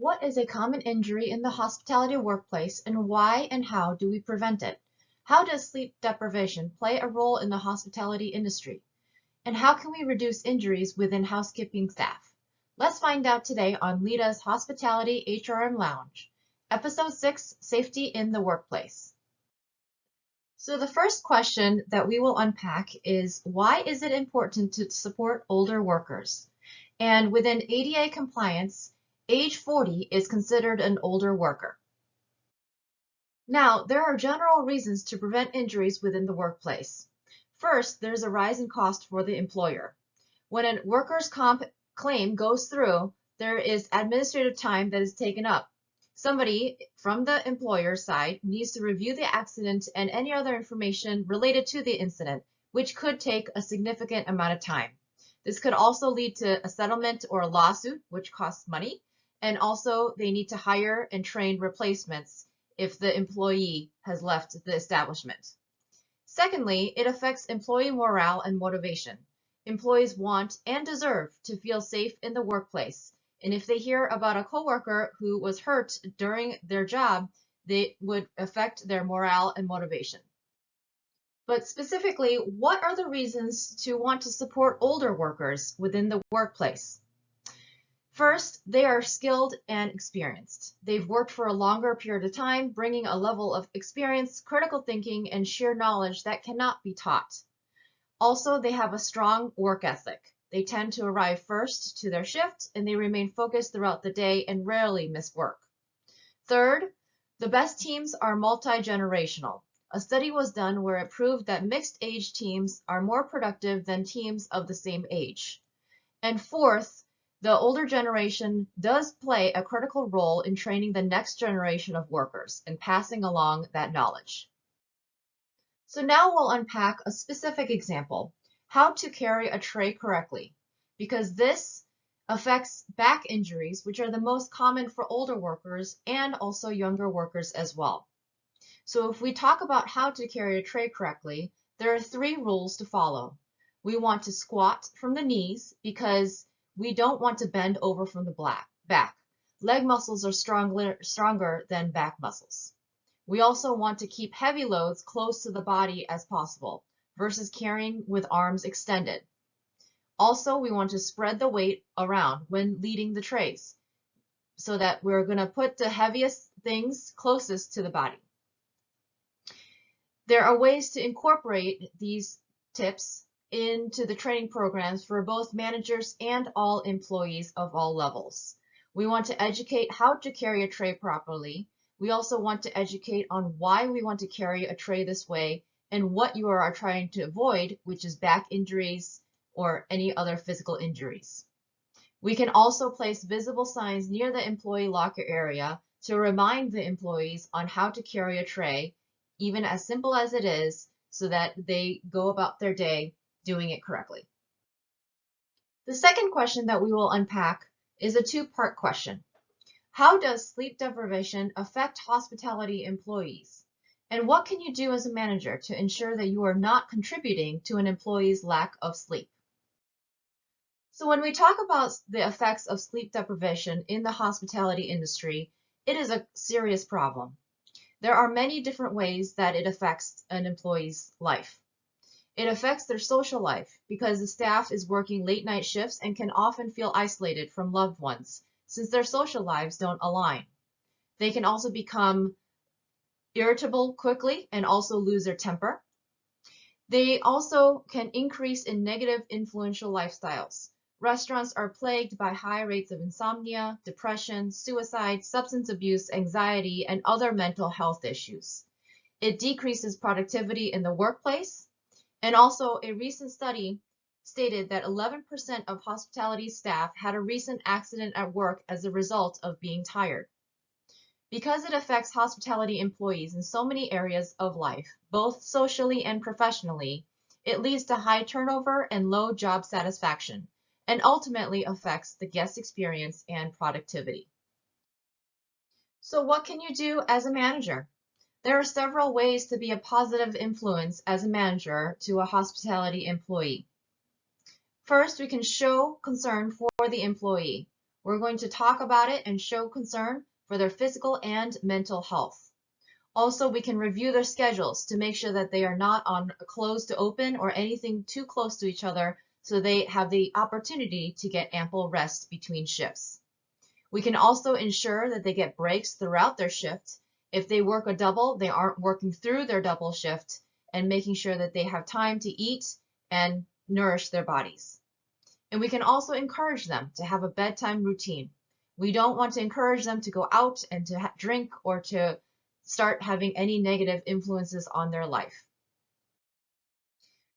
What is a common injury in the hospitality workplace, and why and how do we prevent it? How does sleep deprivation play a role in the hospitality industry? And how can we reduce injuries within housekeeping staff? Let's find out today on Lita's Hospitality HRM Lounge, Episode 6, Safety in the Workplace. So the first question that we will unpack is, why is it important to support older workers? And within ADA compliance, age 40 is considered an older worker. Now, there are general reasons to prevent injuries within the workplace. First, there's a rise in cost for the employer. When a workers' comp claim goes through, there is administrative time that is taken up. Somebody from the employer side needs to review the accident and any other information related to the incident, which could take a significant amount of time. This could also lead to a settlement or a lawsuit, which costs money. And also, they need to hire and train replacements if the employee has left the establishment. Secondly, it affects employee morale and motivation. Employees want and deserve to feel safe in the workplace. And if they hear about a coworker who was hurt during their job, they would affect their morale and motivation. But specifically, what are the reasons to want to support older workers within the workplace? First, they are skilled and experienced. They've worked for a longer period of time, bringing a level of experience, critical thinking, and sheer knowledge that cannot be taught. Also, they have a strong work ethic. They tend to arrive first to their shift, and they remain focused throughout the day and rarely miss work. Third, the best teams are multi-generational. A study was done where it proved that mixed-age teams are more productive than teams of the same age. And fourth, the older generation does play a critical role in training the next generation of workers and passing along that knowledge. So now we'll unpack a specific example, how to carry a tray correctly, because this affects back injuries, which are the most common for older workers and also younger workers as well. So if we talk about how to carry a tray correctly, there are 3 rules to follow. We want to squat from the knees because we don't want to bend over from the back. Leg muscles are stronger than back muscles. We also want to keep heavy loads close to the body as possible versus carrying with arms extended. Also, we want to spread the weight around when leading the trays so that we're going to put the heaviest things closest to the body. There are ways to incorporate these tips into the training programs for both managers and all employees of all levels. We want to educate how to carry a tray properly. We also want to educate on why we want to carry a tray this way and what you are trying to avoid, which is back injuries or any other physical injuries. We can also place visible signs near the employee locker area to remind the employees on how to carry a tray, even as simple as it is, so that they go about their day doing it correctly. The second question that we will unpack is a 2-part question. How does sleep deprivation affect hospitality employees? And what can you do as a manager to ensure that you are not contributing to an employee's lack of sleep? So when we talk about the effects of sleep deprivation in the hospitality industry, it is a serious problem. There are many different ways that it affects an employee's life. It affects their social life because the staff is working late night shifts and can often feel isolated from loved ones since their social lives don't align. They can also become irritable quickly and also lose their temper. They also can increase in negative influential lifestyles. Restaurants are plagued by high rates of insomnia, depression, suicide, substance abuse, anxiety, and other mental health issues. It decreases productivity in the workplace. And also, a recent study stated that 11% of hospitality staff had a recent accident at work as a result of being tired. Because it affects hospitality employees in so many areas of life, both socially and professionally, it leads to high turnover and low job satisfaction, and ultimately affects the guest experience and productivity. So what can you do as a manager? There are several ways to be a positive influence as a manager to a hospitality employee. First, we can show concern for the employee. We're going to talk about it and show concern for their physical and mental health. Also, we can review their schedules to make sure that they are not on closed to open or anything too close to each other, so they have the opportunity to get ample rest between shifts. We can also ensure that they get breaks throughout their shift. If they work a double, they aren't working through their double shift, and making sure that they have time to eat and nourish their bodies. And we can also encourage them to have a bedtime routine. We don't want to encourage them to go out and to drink or to start having any negative influences on their life.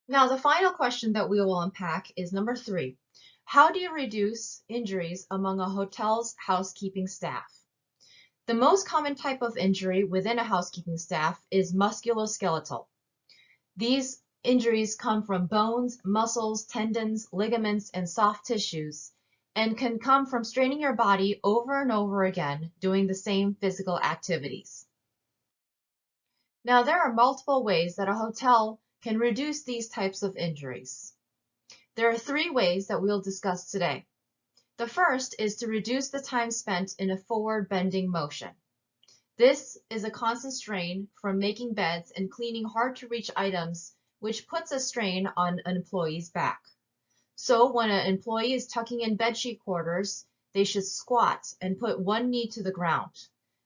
Now, the final question that we will unpack is number 3. How do you reduce injuries among a hotel's housekeeping staff? The most common type of injury within a housekeeping staff is musculoskeletal. These injuries come from bones, muscles, tendons, ligaments, and soft tissues, and can come from straining your body over and over again doing the same physical activities. Now, there are multiple ways that a hotel can reduce these types of injuries. There are 3 ways that we'll discuss today. The first is to reduce the time spent in a forward bending motion. This is a constant strain from making beds and cleaning hard to reach items, which puts a strain on an employee's back. So when an employee is tucking in bedsheet quarters, they should squat and put one knee to the ground,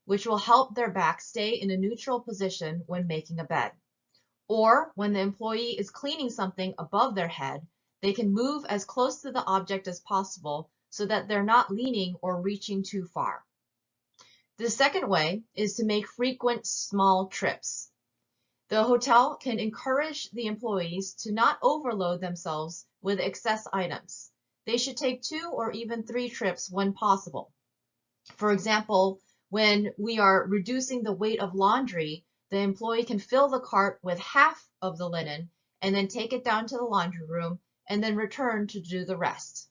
which will help their back stay in a neutral position when making a bed. Or when the employee is cleaning something above their head, they can move as close to the object as possible so that they're not leaning or reaching too far. The second way is to make frequent small trips. The hotel can encourage the employees to not overload themselves with excess items. They should take 2 or even 3 trips when possible. For example, when we are reducing the weight of laundry, the employee can fill the cart with half of the linen and then take it down to the laundry room and then return to do the rest.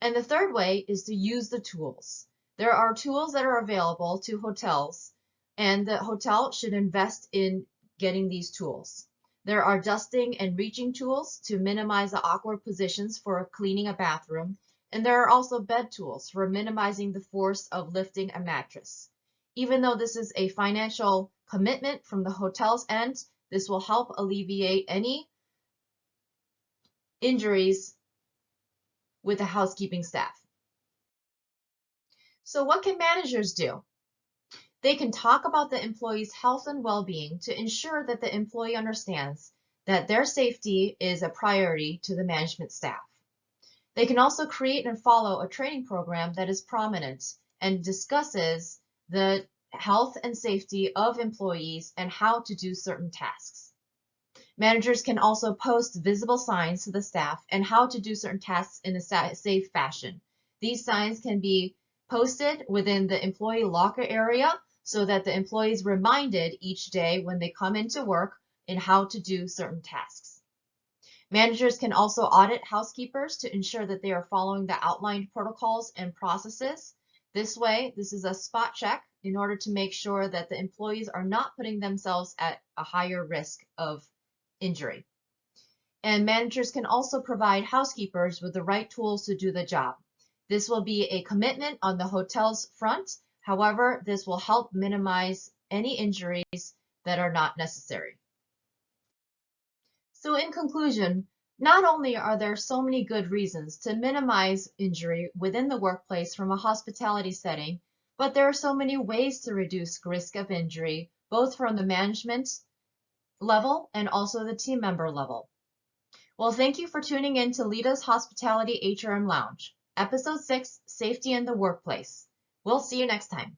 And the third way is to use the tools. There are tools that are available to hotels, and the hotel should invest in getting these tools. There are dusting and reaching tools to minimize the awkward positions for cleaning a bathroom, and there are also bed tools for minimizing the force of lifting a mattress. Even though this is a financial commitment from the hotel's end, this will help alleviate any injuries with the housekeeping staff. So what can managers do? They can talk about the employee's health and well-being to ensure that the employee understands that their safety is a priority to the management staff. They can also create and follow a training program that is prominent and discusses the health and safety of employees and how to do certain tasks. Managers can also post visible signs to the staff and how to do certain tasks in a safe fashion. These signs can be posted within the employee locker area so that the employee is reminded each day when they come into work in how to do certain tasks. Managers can also audit housekeepers to ensure that they are following the outlined protocols and processes. This way, this is a spot check in order to make sure that the employees are not putting themselves at a higher risk of injury. And managers can also provide housekeepers with the right tools to do the job. This will be a commitment on the hotel's front. However, this will help minimize any injuries that are not necessary. So in conclusion, not only are there so many good reasons to minimize injury within the workplace from a hospitality setting, but there are so many ways to reduce risk of injury, both from the management level and also the team member level. Well, thank you for tuning in to Lita's Hospitality HRM Lounge, Episode 6, Safety in the Workplace. We'll see you next time.